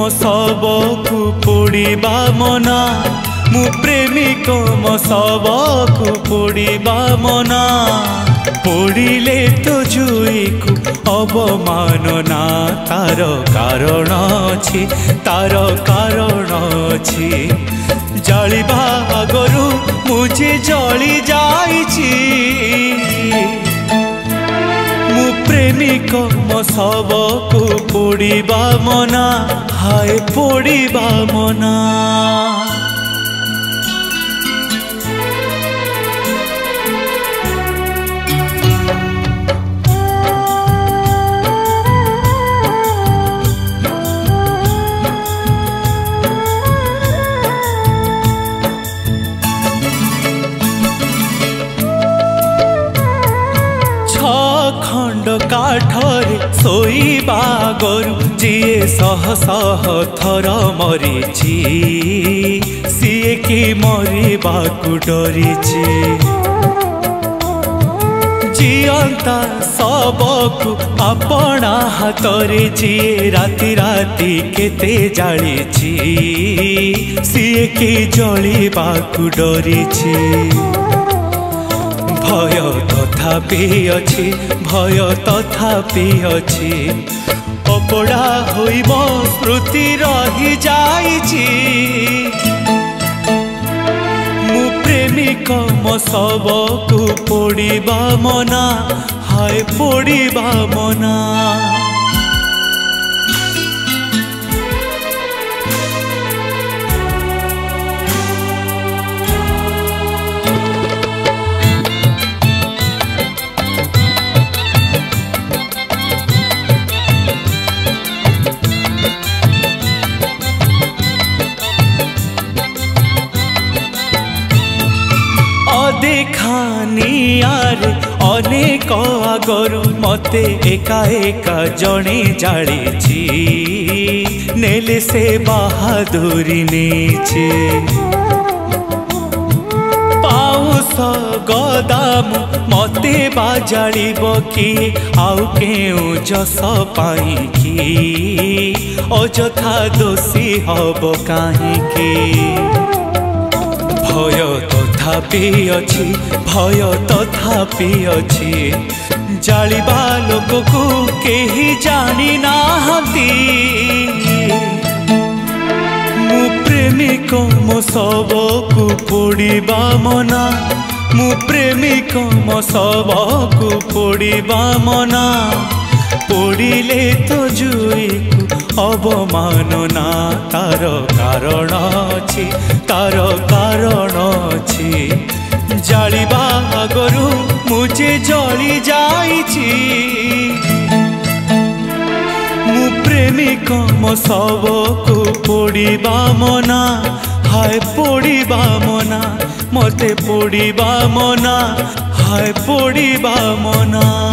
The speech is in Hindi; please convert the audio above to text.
मो सबकु पोड़िबा मना मु प्रेमिक मो सबकु पोड़िबा मना पोड़िले तो जुई को अवमानना तार कारण अछि तार कारण अछि जलिबा आगरु मुझे जली जाइछि मु प्रेमिक मो सबकु पोड़िबा मना हाय पोड़िबा मना खंड काठरे सोईबा गरु जीए सह सह थर मरीची सीए कि मरिबाकु डरीची जियंता सबकु अपना हाथरे जीए राति राति केते जालीची सीए कि जलिबाकु डरीची भय तथापि अछि भय तथापि अछि अपड़ा होई मो स्मृति रही जाइछि मु प्रेमिक मो सबकु पोड़िबा मना हाय पोड़िबा मना देखानियारे अनेक आगरु मते एका एका जणे जाळीची नेले से बहादुरी नेचे पाउस गदाम मते बाजाळीब कि आउ केउ जस पाई कि अजथा दोषी हब काहीकि भय तथापि अछि भय तथापि अछि जालिबा लोककु केही जानी नाहंती मु प्रेमिक मो सबकु पोड़िबा मना मु प्रेमिक मो सबकु पोड़िबा मना पोड़िले तो जुई को अवमानना तार कारण अछि तार कारण अछि जालिबा आगरु मुझे जली जाइछि मु प्रेमिक मो सबकु पोड़िबा मना हाय पोड़िबा मना मते पोड़िबा मना हाय पोड़िबा मना।